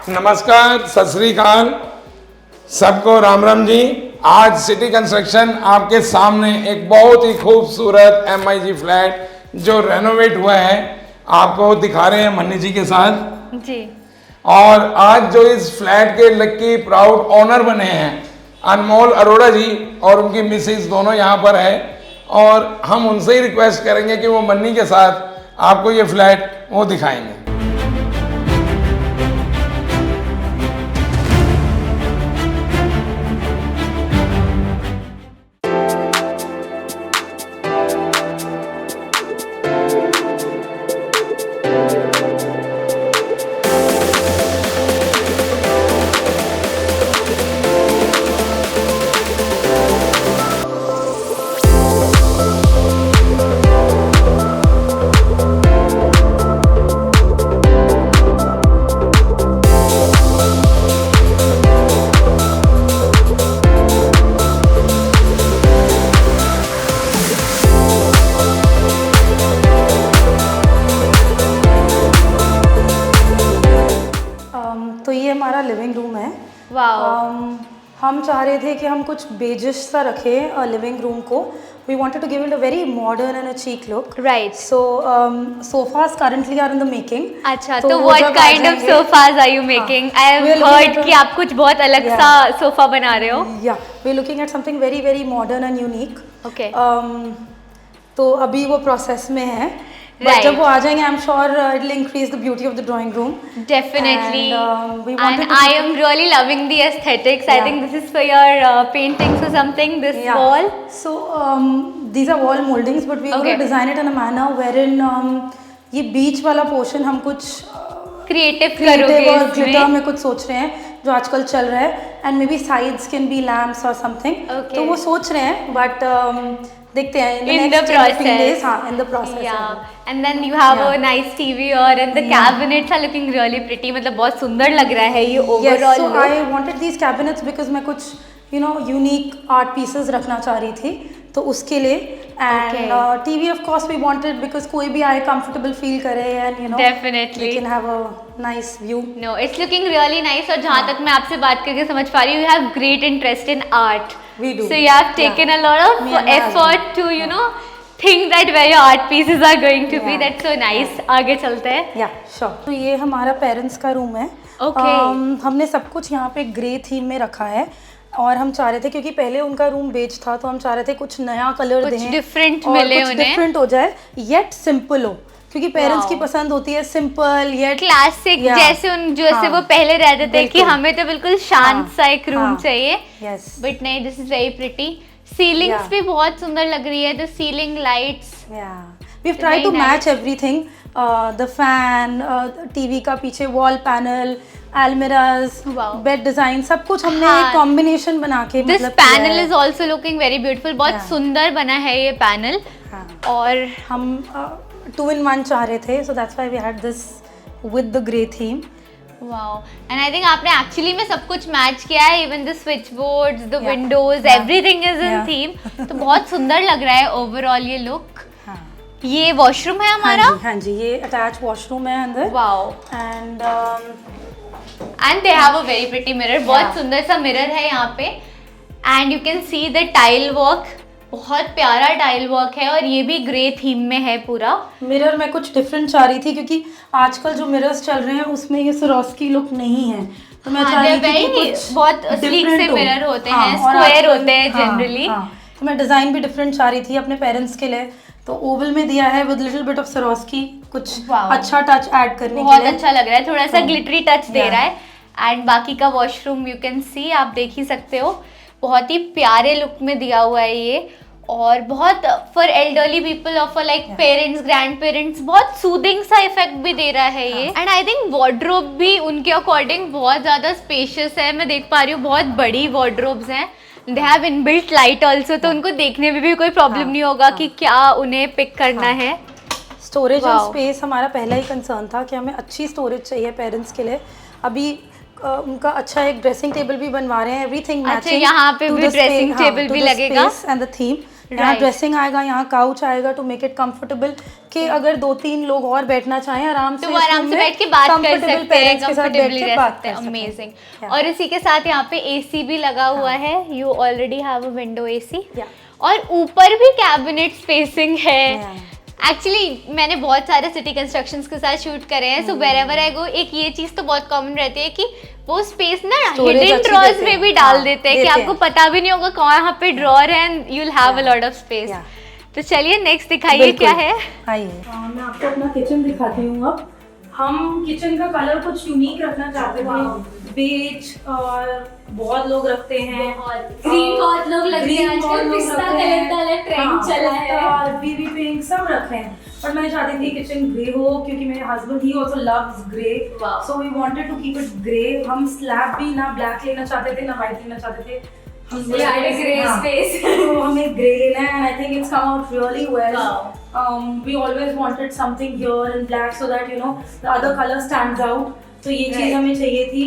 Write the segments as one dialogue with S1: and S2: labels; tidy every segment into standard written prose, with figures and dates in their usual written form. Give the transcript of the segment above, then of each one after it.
S1: नमस्कार, सत श्री अकाल, सबको राम राम जी। आज सिटी कंस्ट्रक्शन आपके सामने एक बहुत ही खूबसूरत MIG फ्लैट जो रेनोवेट हुआ है आपको दिखा रहे हैं मन्नी जी के साथ
S2: जी।
S1: और आज जो इस फ्लैट के लकी प्राउड ओनर बने हैं अनमोल अरोड़ा जी और उनकी मिसेज दोनों यहाँ पर है और हम उनसे ही रिक्वेस्ट करेंगे कि वो मन्नी के साथ आपको ये फ्लैट वो दिखाएंगे।
S3: तो ये हमारा लिविंग रूम है।
S2: वाओ।
S3: हम चाह रहे थे कि हम कुछ बेजिश सा रखें लिविंग रूम को। We wanted to give it a very modern and a chic look.
S2: Right.
S3: So sofas currently are in the making.
S2: अच्छा, तो what kind of sofas are you making? I have heard कि आप कुछ बहुत अलग सा sofa बना रहे हो।
S3: या we are looking at something very very modern and unique.
S2: Okay.
S3: तो अभी वो प्रोसेस में है।
S2: Right.
S3: जब वो आ जाएंगे आई am sure it will increase the beauty of the drawing room.
S2: Definitely.
S3: we
S2: And
S3: wanted to
S2: I am really loving the aesthetics. I
S3: Yeah.
S2: think this is for your paintings or something, this
S3: Yeah.
S2: wall.
S3: So these are wall moldings, but we want
S2: Okay.
S3: to design it in a manner wherein ये बीच वाला portion हम कुछ
S2: Creative
S3: creative
S2: करोगे
S3: और glitter
S2: इसमें।
S3: में कुछ सोच रहे हैं जो आजकल चल रहा है and may be sides can be lamps और समथिंग।
S2: Okay.
S3: तो वो सोच रहे हैं बट देखते हैं
S2: In the
S3: next 10 15
S2: process.
S3: days। हाँ, in the process।
S2: Yeah. And then you have
S3: Yeah.
S2: a nice TV और and the cabinets are looking really pretty. मतलब बहुत सुंदर लग रहा है ये
S3: Yes,
S2: overall
S3: so
S2: look.
S3: I wanted these cabinets because मैं कुछ यूनिक आर्ट पीसेस रखना चाह रही थी तो उसके लिए and TV of course we wanted because कोई भी आए कंफर्टेबल फील करे and
S2: Definitely.
S3: We can have a nice view.
S2: No, it's looking really nice और जहाँ तक मैं आपसे बात करके समझ पा रही हूँ, you have great interest in art.
S3: We do.
S2: So you have taken a lot of
S3: Me and my
S2: effort to think that where your art pieces are going to be.
S3: Yeah.
S2: That's so nice. आगे चलते हैं।
S3: या sure. तो ये हमारा parents का room है।
S2: Okay.
S3: हमने सब कुछ यहाँ पे ग्रे थीम में रखा है और हम चाह रहे थे क्योंकि पहले उनका रूम बेज था तो हम चाह रहे थे कुछ नया कलर
S2: कुछ
S3: दें
S2: different
S3: और
S2: मिले
S3: कुछ
S2: उन्हें।
S3: डिफरेंट हो जाए येट सिंपल हो क्योंकि पेरेंट्स
S2: Wow.
S3: की पसंद होती है सिंपल येट
S2: क्लासिक
S3: Yeah.
S2: जैसे उन जैसे
S3: हाँ.
S2: वो पहले रहते थे कि
S3: बिल्कुल।
S2: हमें तो बिल्कुल शांत
S3: हाँ.
S2: सा एक रूम
S3: हाँ.
S2: चाहिए।
S3: यस
S2: बट नहीं, this is very pretty. Ceilings
S3: Yeah.
S2: भी बहुत सुंदर लग रही है। The ceiling lights.
S3: We have tried to
S2: Very nice.
S3: Match everything the fan TV का पीछे वॉल पैनल एल्मिराज
S2: Wow.
S3: बेड डिजाइन सब कुछ हमने
S2: हाँ.
S3: एक कॉम्बिनेशन बना के
S2: दिस
S3: मतलब किया
S2: पैनल
S3: है।
S2: Is also looking very beautiful. बहुत
S3: Yeah.
S2: सुंदर बना है ये पैनल।
S3: हाँ.
S2: और
S3: हम 2-in-1 चाह रहे थे so that's why we had this with the grey theme.
S2: Wow, and I think आपने एक्चुअली में सब कुछ मैच किया है। Even the switchboards, the
S3: Yeah.
S2: Windows,
S3: Yeah.
S2: Everything is in
S3: Yeah.
S2: Theme. तो बहुत सुंदर लग रहा है ओवरऑल ये लुक।
S3: हाँ
S2: ये वॉशरूम है हमारा।
S3: हाँ जी ये अटैच वॉशरूम है अंदर
S2: wow,
S3: and
S2: and they have a very pretty mirror. बहुत
S3: Yeah.
S2: सुंदर सा मिरर है यहाँ पे and you can see the tile work. बहुत प्यारा टाइल वर्क है और ये भी ग्रे थीम में है पूरा।
S3: मिरर मैं कुछ डिफरेंट चाह रही थी क्योंकि आजकल जो मिरर्स चल रहे हैं उसमें ये सरोस्की लुक नहीं है तो मैं चाह रही थी कि कुछ
S2: बहुत स्लीक से
S3: different हो।
S2: मिरर होते
S3: हाँ,
S2: हैं,
S3: और
S2: स्क्वायर
S3: आजकल-
S2: होते हैं
S3: हाँ,
S2: जनरली।
S3: हाँ, तो मैं डिजाइन भी डिफरेंट चाह रही थी अपने पेरेंट्स के लिए तो ओवल में दिया है with little bit of Swarovski कुछ
S2: Wow.
S3: अच्छा टच ऐड करने के
S2: बहुत
S3: लिए।
S2: अच्छा लग रहा है, थोड़ा सा
S3: तो,
S2: ग्लिटरी टच दे
S3: yeah.
S2: रहा है। एंड बाकी का वॉशरूम यू कैन सी, आप देख ही सकते हो, बहुत ही प्यारे लुक में दिया हुआ है ये। और बहुत फॉर एल्डरली पीपल और for like parents, grand parents, बहुत सूदिंग सा इफेक्ट भी दे रहा है ये। एंड आई थिंक वार्डरोब भी उनके अकॉर्डिंग बहुत ज्यादा स्पेशियस है। मैं देख पा रही हूँ बहुत बड़ी वार्डरोब्स हैं। They have inbuilt light also, तो उनको देखने में भी कोई प्रॉब्लम नहीं होगा कि क्या उन्हें पिक करना है।
S3: Storage and
S2: Wow.
S3: स्पेस हमारा पहला ही कंसर्न था कि हमें अच्छी स्टोरेज चाहिए पेरेंट्स के लिए। अभी उनका अच्छा एक ड्रेसिंग टेबल भी बनवा रहे हैं, एवरीथिंग
S2: अच्छा, यहाँ पे भी dressing table भी लगेगा?
S3: एंड द थीम यहाँ
S2: Right.
S3: ड्रेसिंग आएगा, यहाँ काउच आएगा टू मेक इट कंफर्टेबल कि अगर 2-3 लोग और बैठना चाहें आराम से
S2: तो वो आराम से बैठ के बात कर सकते हैं,
S3: पेरेंट्स के साथ बैठ
S2: कंफर्टेबली
S3: के
S2: रह
S3: बात
S2: सकते
S3: कर
S2: हैं।
S3: सकते हैं।
S2: अमेजिंग।
S3: Yeah.
S2: और इसी के साथ यहाँ पे एसी भी लगा हुआ है, you already have a window AC.
S3: Yeah.
S2: और ऊपर भी कैबिनेट स्पेसिंग है।
S3: Yeah.
S2: एक्चुअली मैंने बहुत सारे सिटी कंस्ट्रक्शंस के साथ शूट करे हैं, सो वेरेवर आई गो एक ये चीज़ तो बहुत कॉमन रहती है कि वो स्पेस ना
S3: Storage
S2: हिडन
S3: अच्छी
S2: ड्रॉर्स
S3: देते
S2: में
S3: हैं।
S2: भी डाल
S3: हाँ,
S2: देते हैं कि
S3: देते
S2: आपको
S3: हैं।
S2: पता भी नहीं होगा कहाँ पे ड्रॉर है and you will have a
S3: Yeah.
S2: Lot of space.
S3: Yeah.
S2: तो चलिए नेक्स्ट दिखाइए क्या है।
S3: आइए मैं आपको अपना किचन दिखाती हूँ। अब हम किचन का कलर कुछ यूनिक रखना चाहते थे, बेज और बहुत लोग रखते हैं,
S2: ग्रीन बहुत लोग लग रहे हैं
S3: green बहुत
S2: आजकल,
S3: लोग
S2: पिस्ता
S3: रखते हैं।
S2: कलर वाला ट्रेंड
S3: हाँ,
S2: चला है।
S3: पिस्ता, बेबी पिंक सब रखे हैं, पर मैं चाहती थी किचन ग्रे हो क्योंकि मेरे हस्बैंड ही also loves grey,
S2: Wow.
S3: So we wanted to keep it grey. हम स्लैब भी ना ब्लैक लेना चाहते थे ना व्हाइट लेना चाहते थे, हम
S2: We had a grey
S3: हाँ,
S2: space.
S3: तो हमें ग्रे लेना है and I think it's come out really well.
S2: Wow.
S3: We always wanted something here in black so that you know the other color stands out. तो ये चीज़
S2: Right.
S3: हमें चाहिए थी।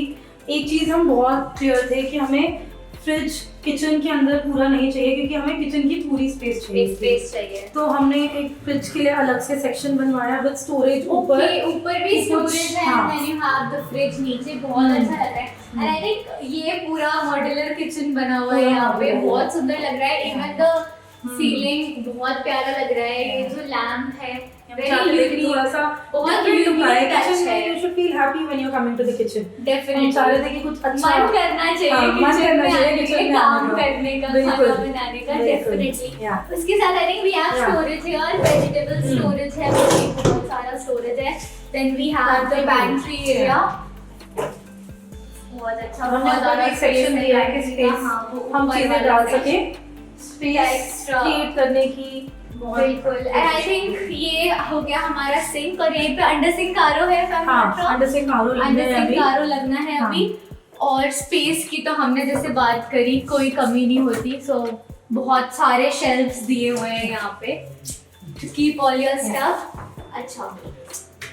S3: एक चीज़ हम बहुत क्लियर थे कि हमें फ्रिज किचन के अंदर पूरा नहीं चाहिए क्योंकि हमें किचन की पूरी स्पेस चाहिए थी।
S2: स्पेस चाहिए।
S3: तो हमने एक फ्रिज के लिए अलग से सेक्शन बनवाया विद स्टोरेज ऊपर।
S2: ऊपर भी
S3: कुछ,
S2: स्टोरेज है
S3: हाँ।
S2: And then you have the fridge नीचे, बहुत अच्छा लग रहा है। एंड आई थिंक ये पूरा मॉड्यूलर किचन बना हुआ है यहाँ पे, बहुत सुंदर लग रहा है। इवन द सीलिंग बहुत प्यारा लग रहा है। ये जो लैम्प है
S3: थोड़ा सा
S2: बहुत
S3: different look आए
S2: unique touch
S3: किचन में।
S2: है।
S3: You should feel happy when you're coming to the kitchen.
S2: Definitely.
S3: हम चाह रहे थे कि कुछ अच्छा
S2: मन करना चाहिए
S3: हाँ, मन
S2: किचन
S3: करना
S2: में
S3: चाहिए
S2: आने
S3: किचन
S2: के,
S3: में
S2: काम
S3: आने का।
S2: करने का,
S3: बिल्कुल,
S2: खाना बनाने का।
S3: बिल्कुल,
S2: डेफिनेटली।
S3: yeah.
S2: उसके साथ I think we have
S3: Yeah.
S2: Storage here, vegetable storage है, बहुत सारा स्टोरेज है। Then we have the pantry area, बहुत अच्छा,
S3: हमने
S2: बहुत
S3: ऊपर
S2: ज्यादा
S3: एक सेक्शन
S2: space
S3: दिया है कि
S2: है।
S3: स्पेस
S2: हाँ, वो
S3: हम
S2: ऊपर
S3: चीजें
S2: वाला
S3: डाल
S2: section।
S3: सके, स्पेस
S2: Extra।
S3: क्रिएट करने की बहुत
S2: बिल्कुल। एंड आई थिंक ये हो गया हमारा सिंक, और यहीं पे अंडर सिंक आरो है।
S3: हाँ, अंडर से कारो लगने हैं अभी।
S2: आरो लगना है
S3: हाँ।
S2: अभी। और स्पेस की तो हमने जैसे बात करी, कोई कमी नहीं होती। सो बहुत सारे शेल्फ्स दिए हुए हैं यहाँ पे to keep all your stuff. अच्छा,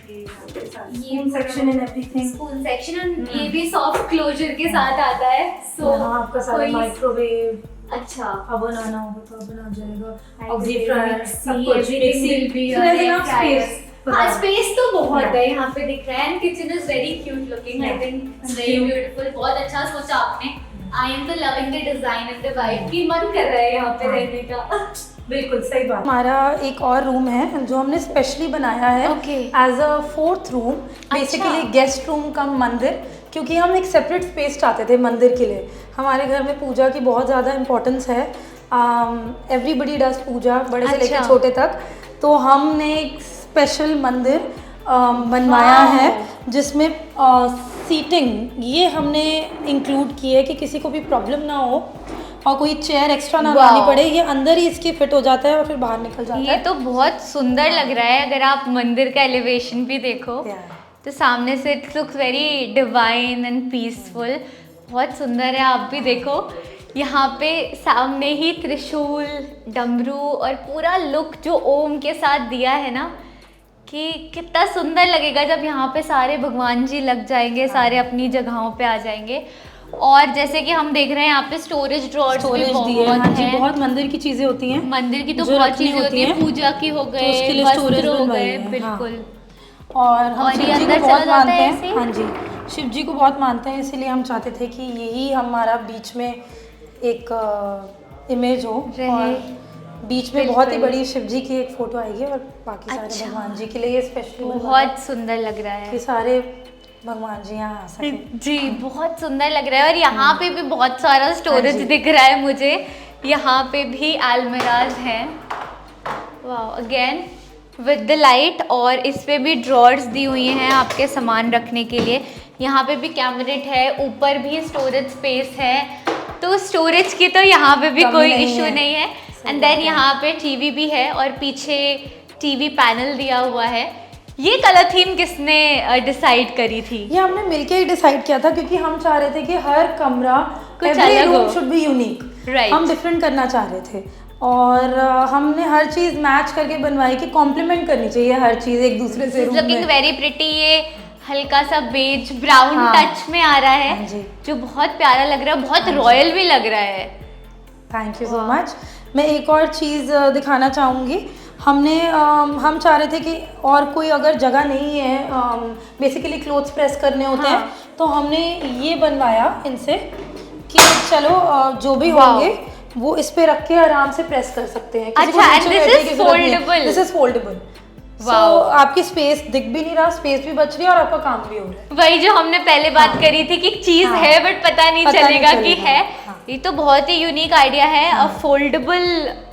S3: ये section and everything.
S2: Spoon section, ये भी सॉफ्ट क्लोजर के साथ आता है। सो
S3: हाँ, आपका सारा माइक्रोवेव,
S2: अच्छा,
S3: ओवन आना होगा तो ओवन आ जाएगा,
S2: Microwave,
S3: ऑक्सी फ्रायर, सब
S2: see,
S3: कुछ
S2: everything will be
S3: So
S2: on
S3: there's
S2: air
S3: enough
S2: fryer.
S3: space.
S2: हाँ, स्पेस तो बहुत
S3: Yeah.
S2: है यहाँ पे दिख रहा है। And kitchen is very cute looking, I
S3: Yeah.
S2: Think
S3: It's
S2: very
S3: cute.
S2: Beautiful. बहुत अच्छा सोचा आपने। आई एम तो loving the design and the vibe, की मन कर रहा है यहाँ पे रहने का।
S3: बिल्कुल सही बात। हमारा एक और रूम है जो हमने स्पेशली बनाया है
S2: Okay.
S3: As a 4th room, basically guest room cum मंदिर, क्योंकि हम एक सेपरेट स्पेस चाहते थे मंदिर के लिए। हमारे घर में पूजा की बहुत ज़्यादा इम्पोर्टेंस है, एवरीबडी डज पूजा, बड़े से लेकर
S2: अच्छा।
S3: छोटे तक। तो हमने एक स्पेशल मंदिर बनवाया
S2: Wow.
S3: है जिसमें सीटिंग ये हमने इंक्लूड की है कि किसी को भी प्रॉब्लम ना हो और कोई चेयर एक्स्ट्रा ना
S2: Wow.
S3: लानी पड़े। ये अंदर ही इसके फिट हो जाता है और फिर बाहर निकल जाता
S2: ये
S3: है।
S2: तो बहुत सुंदर लग रहा है। अगर आप मंदिर का एलिवेशन भी देखो
S3: Yeah.
S2: तो सामने से it looks very divine and peaceful, बहुत सुंदर है। आप भी देखो यहाँ पे सामने ही त्रिशूल, डमरू और पूरा लुक जो ओम के साथ दिया है ना, कि कितना सुंदर लगेगा जब यहाँ पे सारे भगवान जी लग जाएंगे, सारे अपनी जगहों पे आ जाएंगे। और जैसे कि हम देख रहे हैं यहाँ पे स्टोरेज ड्रॉर्स भी
S3: स्टोरेज दिए हैं। हाँ
S2: बहुत
S3: जी,
S2: हैं।
S3: बहुत मंदिर की चीजें होती हैं।
S2: मंदिर की तो
S3: जो
S2: बहुत
S3: रखनी
S2: चीजें होती है, पूजा की हो
S3: तो
S2: गए,
S3: उसके लिए
S2: वस्त्र
S3: स्टोरेज
S2: हो
S3: बनवाई
S2: गए,
S3: है, हाँ।
S2: बिल्कुल।
S3: और हम
S2: और
S3: शिव
S2: ये
S3: जी
S2: अंदर
S3: को बहुत
S2: चला जाता
S3: मानते
S2: है
S3: हैं।
S2: ऐसे?
S3: हाँ जी, शिव जी को बहुत मानते हैं, इसीलिए हम चाहते थे कि यही हमारा बीच में एक इमेज हो
S2: रहे।
S3: और बीच में बहुत ही
S2: बिल्कुल।
S3: बड़ी शिव जी की एक फोटो आएगी और बाकी सारे
S2: अच्छा।
S3: भगवान जी के लिए ये स्पेशली
S2: बहुत सुंदर लग रहा
S3: कि
S2: है
S3: सारे भगवान जी यहाँ आ सके।
S2: जी, बहुत सुंदर लग रहा है। और यहाँ पे भी बहुत सारा स्टोरेज
S3: हाँ जी।
S2: दिख रहा है मुझे। यहाँ पे भी अलमीराज हैं, वाह, अगेन विद द लाइट। और इस पे भी ड्रॉर्स दी हुई हैं आपके सामान रखने के लिए। यहाँ पे भी कैबिनेट है, ऊपर भी स्टोरेज स्पेस है। तो स्टोरेज की तो यहाँ पे भी
S3: कमी
S2: कोई
S3: नहीं
S2: इशू
S3: है।
S2: नहीं है।
S3: सही
S2: एंड
S3: बात
S2: देन
S3: है।
S2: यहाँ पे टीवी भी है और पीछे टीवी पैनल दिया हुआ है। ये कलर थीम किसने डिसाइड करी थी?
S3: ये हमने मिलके ही डिसाइड किया था क्योंकि हम चाह रहे थे कि हर कमरा,
S2: कुछ
S3: एवरी
S2: अलग
S3: रूम
S2: हो।
S3: Should be unique.
S2: Right.
S3: हम डिफरेंट करना चाह रहे थे और हमने हर चीज़ मैच करके बनवाई कि कॉम्प्लीमेंट करनी चाहिए हर चीज़ एक दूसरे से रूम
S2: लुकिंग
S3: में।
S2: Very pretty. ये हल्का सा बेज ब्राउन
S3: हाँ।
S2: टच में आ रहा
S3: हाँ
S2: है
S3: जी।
S2: जो बहुत प्यारा लग रहा है, बहुत
S3: हाँ जी।
S2: रॉयल भी लग रहा है।
S3: Thank you so much. मैं एक और चीज़ दिखाना चाहूँगी। हम चाह रहे थे कि और कोई अगर जगह नहीं है, बेसिकली क्लोथ्स प्रेस करने होते हैं, तो हमने ये बनवाया इनसे कि चलो जो भी होंगे वो इस पे रख के आराम से प्रेस कर सकते हैं।
S2: अच्छा, and this is foldable.
S3: This is foldable. सो आपकी स्पेस दिख भी नहीं रहा, स्पेस भी बच रही है और आपका काम भी हो रहा है।
S2: वही जो हमने पहले बात करी थी कि चीज है बट पता नहीं चलेगा कि है। ये तो बहुत ही यूनिक आइडिया है, अ फोल्डेबल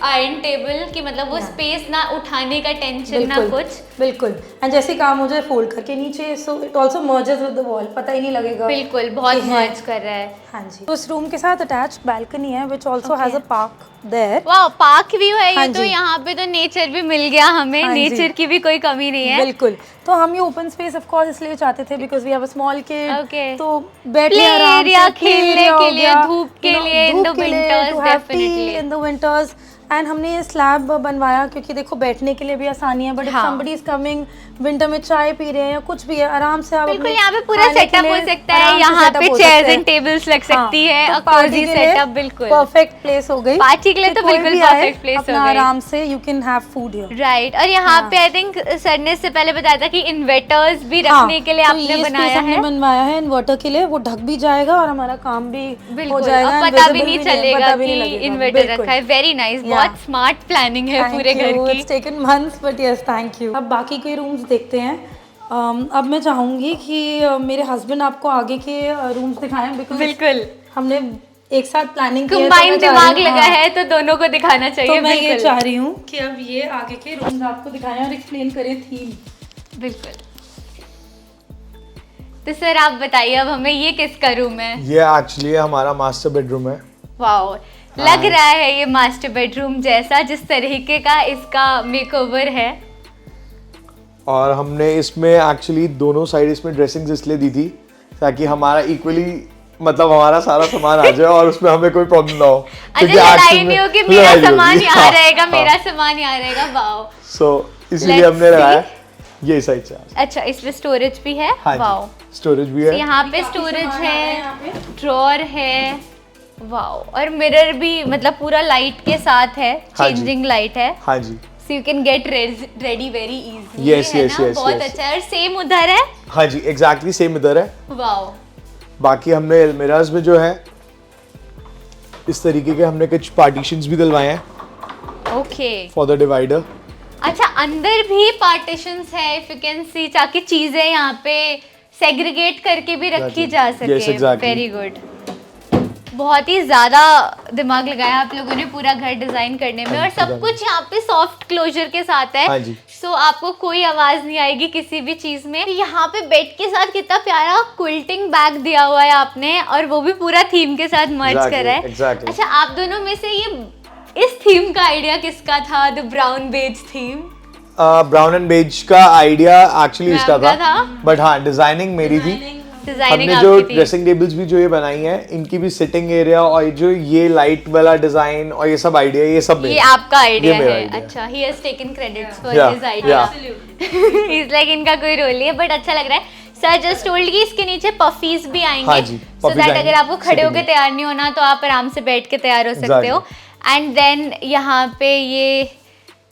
S2: आयरन टेबल की, मतलब वो स्पेस ना उठाने का टेंशन ना कुछ।
S3: बिल्कुल, एंड जैसे काम हो जाए फोल्ड करके नीचे, so it also merges with the wall, पता ही नहीं लगेगा।
S2: बिल्कुल, बहुत मर्ज कर रहा है।
S3: हाँ जी। उस रूम के साथ अटैच्ड बालकनी है which also has a park there.
S2: वाह, पार्क व्यू है ये तो। यहाँ पे तो नेचर भी मिल गया हमें, नेचर की भी कोई कमी नहीं है।
S3: बिल्कुल, तो हम ये ओपन स्पेस ऑफ कोर्स इसलिए चाहते थे because we have a small kid, तो
S2: प्ले एरिया, खेलने के लिए, धूप के लिए, in the
S3: winters definitely, in the winters. And हमने ये स्लैब बनवाया क्योंकि देखो बैठने के लिए भी आसानी है, but if somebody is coming, winter में चाय पी रहे हैं या कुछ भी है, आराम से आप
S2: बिल्कुल यहाँ पे पूरा सेटअप हो सकता है। यहाँ पे चेयर्स एंड टेबल्स लग सकती है,
S3: तो
S2: कोजी सेटअप। बिल्कुल
S3: परफेक्ट प्लेस हो गई
S2: पार्टी के लिए, तो बिल्कुल परफेक्ट प्लेस हो गई।
S3: आराम से you can have food here,
S2: right. और यहाँ पे आई थिंक सर ने इससे पहले बताया था कि इन्वर्टर्स भी रखने के लिए आपने बनाया है।
S3: बनवाया है इन्वर्टर के लिए, वो ढक भी जाएगा और हमारा काम भी हो जाएगा,
S2: पता भी नहीं चलेगा कि इन्वर्टर रखा है। वेरी नाइस, बहुत स्मार्ट प्लानिंग है पूरे घर की।
S3: It's taken months but yes, thank you. अब बाकी के रूम्स देखते हैं। अब मैं चाहूंगी कि मेरे हस्बैंड आपको आगे के रूम्स दिखाएं, बिकॉज़
S2: बिल्कुल
S3: हमने एक साथ प्लानिंग की है,
S2: कंबाइंड दिमाग लगा है तो दोनों को दिखाना चाहिए।
S3: तो मैं ये चाह रही हूँ कि अब ये आगे के रूम्स आपको दिखाएं और एक्सप्लेन करें थीम।
S2: बिल्कुल। तो सर आप बताइए अब हमें, ये किसका रूम है?
S4: ये एक्चुअली हमारा मास्टर बेडरूम है।
S2: वाओ, लग रहा है ये मास्टर बेडरूम जैसा, जिस तरीके का इसका मेकओवर है।
S4: और हमने इसमें एक्चुअली दोनों साइड इसमें ड्रेसिंग्स इसलिए दी थी ताकि हमारा इक्वली, मतलब हमारा सारा सामान आ जाए और उसमें हमें कोई प्रॉब्लम ना हो।
S2: अच्छा, लड़ाई नहीं हो कि मेरा सामान यहाँ रहेगा, मेरा सामान यहाँ रहेगा। वाओ,
S4: सो इसीलिए हमने लगाया ये साइड से।
S2: अच्छा, इसमें स्टोरेज भी है। वाओ,
S4: स्टोरेज भी है,
S2: यहाँ पे स्टोरेज है, ड्रॉर है। वाओ, और मिरर भी, मतलब पूरा लाइट के साथ है, चेंजिंग लाइट है।
S4: हाँ जी,
S2: so you can get ready very easily।
S4: yes, yes, yes,
S2: बहुत
S4: yes.
S2: अच्छा है। और सेम उधर है।
S4: हाँ जी, एग्जैक्टली सेम इधर है।
S2: वाओ,
S4: बाकी हमने अलमीराज में जो है इस तरीके के हमने कुछ पार्टीशंस भी डलवाए हैं।
S2: Okay,
S4: for the divider.
S2: अच्छा, अंदर भी पार्टीशंस है, इफ यू कैन सी, ताकि चीजें यहाँ पे सेग्रीगेट करके भी रखी जा सके।
S4: Yes, exactly.
S2: Very good. बहुत ही ज्यादा दिमाग लगाया आप लोगों ने पूरा घर डिजाइन करने में, और सब कुछ यहाँ पे सॉफ्ट क्लोजर के साथ है।
S4: हाँ जी।
S2: सो आपको कोई आवाज नहीं आएगी किसी भी चीज में। यहाँ पे बेड के साथ कितना प्यारा क्विल्टिंग बैग दिया हुआ है आपने, और वो भी पूरा थीम के साथ मर्ज करा है।
S4: exactly.
S2: अच्छा, आप दोनों में से ये इस थीम का आइडिया किसका था, the brown beige theme?
S4: Brown and beige का आइडिया एक्चुअली इसका था, बट हाँ डिजाइनिंग मेरी थी। हमने जो ड्रेसिंग टेबल्स भी जो ये बनाई है, इनकी भी सिटिंग एरिया और जो ये लाइट वाला डिजाइन और ये सब आइडिया, ये सब
S2: ये आपका आइडिया है। अच्छा, he has taken credits for his idea. He is like, इनका कोई रोल नहीं है, बट अच्छा लग रहा है। सर जस्ट टोल्ड कि इसके नीचे पफीज भी आएंगे, सो दैट अगर आपको खड़े होकर तैयार नहीं होना तो आप आराम से बैठ के तैयार हो सकते हो। एंड देन यहाँ पे ये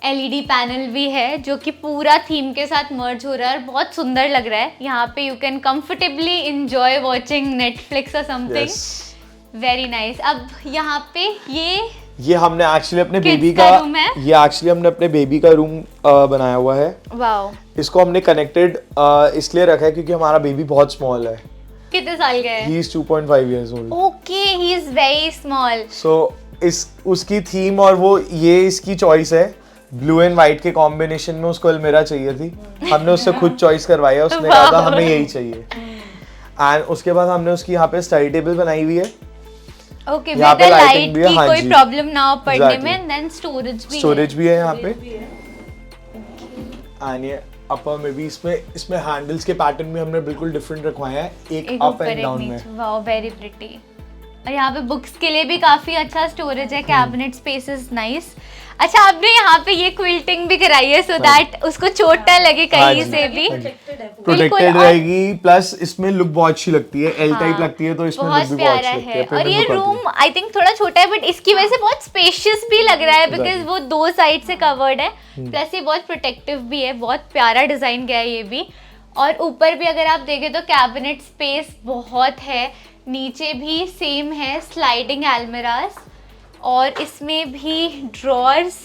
S2: LED पैनल भी है जो कि पूरा थीम के साथ मर्ज हो रहा है और बहुत सुंदर लग रहा है। यहाँ पे you can comfortably enjoy watching Netflix और समथिंग। Very nice. अब यहाँ पे ये
S4: हमने एक्चुअली अपने बेबी का ये एक्चुअली हमने अपने बेबी का रूम बनाया हुआ है।
S2: वाओ, इसको
S4: हमने कनेक्टेड इसलिए रखा है क्योंकि हमारा बेबी बहुत स्मॉल है।
S2: कितने साल का है?
S4: He is 2.5 years old।
S2: Okay, he is very small.
S4: So उसकी थीम और वो ये इसकी चॉइस है, ब्लू एंड व्हाइट के कॉम्बिनेशन में उसको अलमीरा चाहिए थी। हमने उससे खुद चॉइस करवाया, उसने कहा था हमें यही चाहिए। एंड उसके बाद हमने उसकी यहाँ पे स्टडी टेबल बनाई हुई है।
S2: ओके, विद द लाइट की कोई प्रॉब्लम ना हो पढ़ने में। देन स्टोरेज
S4: भी है यहाँ पे। एंड ये अपर में भी इसमें हैंडल्स के पैटर्न भी हमने बिल्कुल डिफरेंट रखवाए हैं, एक अप एंड डाउन में।
S2: Wow, very pretty. और यहाँ पे बुक्स के लिए भी काफी अच्छा स्टोरेज है, कैबिनेट स्पेस इज नाइस। अच्छा, आपने यहाँ पे ये क्विल्टिंग भी कराई है सो दैट उसको चोट ना लगे कहीं से भी,
S4: प्रोटेक्टेड रहेगी। प्लस इसमें लुक बहुत अच्छी लगती है, एल टाइप लगती है तो इसमें लुक
S2: बहुत
S4: भी बहुत
S2: प्यारा
S4: अच्छी लगती
S2: है।
S4: है।
S2: और ये रूम आई थिंक थोड़ा छोटा है बट इसकी वजह से बहुत स्पेशियस भी लग रहा है बिकॉज वो 2 साइड से कवर्ड है, प्लस ये बहुत प्रोटेक्टिव भी है, बहुत प्यारा डिजाइन गया है ये भी। और ऊपर भी अगर आप देखें तो कैबिनेट स्पेस बहुत है, नीचे भी सेम है, स्लाइडिंग अलमीरास, और इसमें भी ड्रॉर्स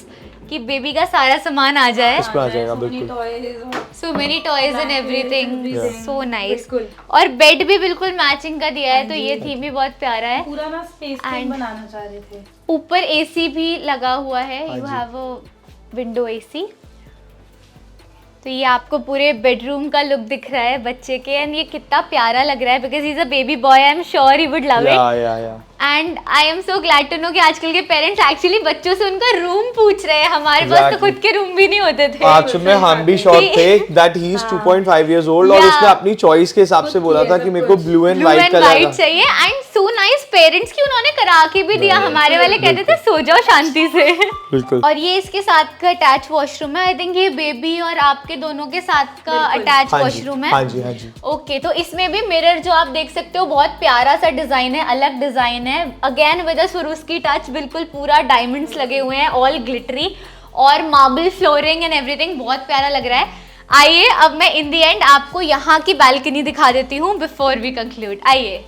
S2: कि बेबी का सारा सामान आ जाए।
S4: इसमें आ जाएगा बिल्कुल।
S2: So many toys and everything, so nice. और बेड भी बिल्कुल मैचिंग का दिया है, तो ये थीम भी बहुत प्यारा है।
S3: पूरा ना स्पेस बनाना चाह रहे थे।
S2: ऊपर एसी भी लगा हुआ है, you have a window AC. तो ये आपको पूरे बेडरूम का लुक दिख रहा है बच्चे के, एंड ये कितना प्यारा लग रहा है because he is a baby boy, I am sure he would love it. And I am so glad to know कि आजकल के पेरेंट्स एक्चुअली बच्चों से उनका रूम पूछ रहे हैं। हमारे पास तो खुद के रूम भी नहीं होते थे।
S4: एक्चुअली में हम भी शॉक थे that he is 2.5 years old और उसने अपनी चॉइस के हिसाब से बोला था कि मेरे को ब्लू एंड व्हाइट कलर
S2: चाहिए। एंड सो नाइस पेरेंट्स की उन्होंने करा के भी दिया। हमारे वाले कहते थे सो जाओ शांति से।
S4: बिल्कुल।
S2: और ये इसके साथ का अटैच वॉशरूम है। आई थिंक ये बेबी और आपके दोनों के साथ का अटैच वॉशरूम है।
S4: हाँ जी, हाँ जी।
S2: ओके, तो इसमें भी मिरर जो आप देख सकते हो बहुत प्यारा सा डिजाइन है, अलग डिजाइन है। अगेन विद अ सुरुस्की टच, बिल्कुल पूरा डायमंड्स लगे हुए हैं, ऑल ग्लिटरी, और मार्बल फ्लोरिंग एंड एवरीथिंग, बहुत प्यारा लग रहा है। आइए अब मैं इन द एंड आपको यहाँ की बालकनी दिखा देती हूँ बिफोर वी कंक्लूड। आइए,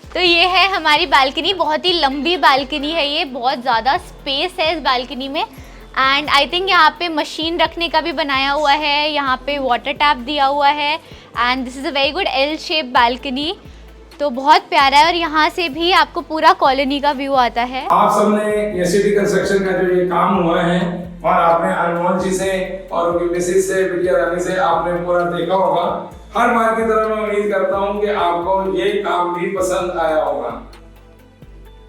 S2: तो ये है हमारी बालकनी, बहुत ही लंबी बालकनी है ये, बहुत ज़्यादा स्पेस है इस बालकनी में। एंड आई थिंक यहाँ पे मशीन रखने का भी बनाया हुआ है, यहाँ पे वाटर टैप दिया हुआ है, and this is a very good L shape balcony. तो बहुत प्यारा है, और यहाँ से भी आपको पूरा कॉलोनी का व्यू आता है।
S1: आप सबने ये सिटी कंस्ट्रक्शन का जो ये काम हुआ है और आपने अनमोल जी से और उनकी मिसेज से, बिटिया रानी से आपने पूरा देखा होगा। हर बार की तरह मैं उम्मीद करता हूँ कि आपको ये काम भी पसंद आया होगा।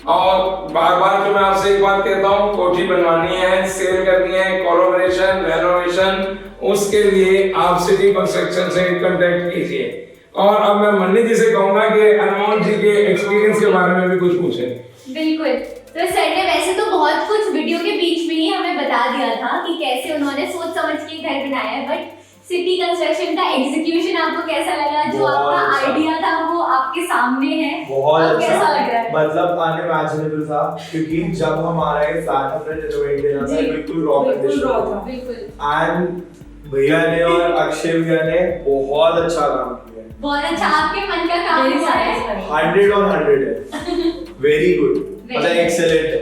S1: और बार बार जो मैं आपसे एक बात कहता हूँ, कोठी बनवानी है, सेल करनी है, कोलैबोरेशन, रेनोवेशन, उसके लिए आप सिटी कंस्ट्रक्शन से कांटेक्ट कीजिए। और अब मैं मन्नी जी से कहूंगा कि अनमोल जी के एक्सपीरियंस के बारे में भी कुछ पूछें।
S2: बिल्कुल। तो सर ने वैसे तो बहुत कुछ वीडियो के बीच में ही हमें बता दिया था कि कैसे उन्होंने सोच समझ के घर बनाया है, बट सिटी कंस्ट्रक्शन का एग्जीक्यूशन आपको कैसा लगा? जो आपका आइडिया था वो आपके सामने है,
S4: बहुत
S2: कैसा लग रहा है?
S4: मतलब अनइमेजिनेबल था, क्योंकि जब हमारा ये फ्लैट हमने रिनोवेट किया था बिल्कुल रॉ कंडीशन था, बिल्कुल। एंड भैया ने और अक्षय भैया ने बहुत अच्छा काम किया,
S2: बहुत अच्छा। आपके मन का काम हुआ है,
S4: 100 on 100 है, वेरी गुड, मतलब एक्सेलेंट है।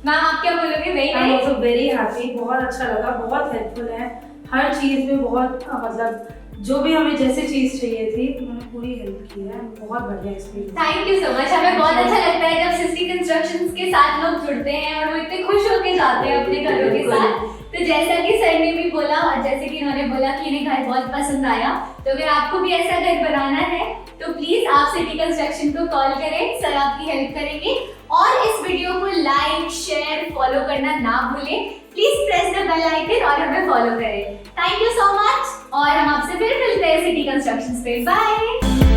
S2: मैम आप क्या बोलोगे?
S3: I am also very happy, बहुत अच्छा लगा, बहुत हेल्पफुल है हर चीज में, बहुत मतलब जो भी हमें जैसी चीज चाहिए थी उन्होंने पूरी हेल्प की है, बहुत बढ़िया experience.
S2: Thank you so much. हमें बहुत अच्छा लगता है जब सिटी कंस्ट्रक्शंस के साथ लोग जुड़ते हैं और वो इतने खुश होकर जाते हैं अपने घरों के साथ। तो जैसा कि सर ने भी बोला और जैसे कि उन्होंने बोला कि इन्हें घर बहुत पसंद आया, तो अगर आपको भी ऐसा घर बनाना है तो प्लीज आप सिटी कंस्ट्रक्शन को कॉल करें, सर आपकी हेल्प करेंगे। और इस वीडियो को लाइक, शेयर, फॉलो करना ना भूलें। Please press the bell icon और हमें फॉलो करें। थैंक यू सो मच, और हम आपसे फिर मिलते हैं सिटी कंस्ट्रक्शंस पे। बाय।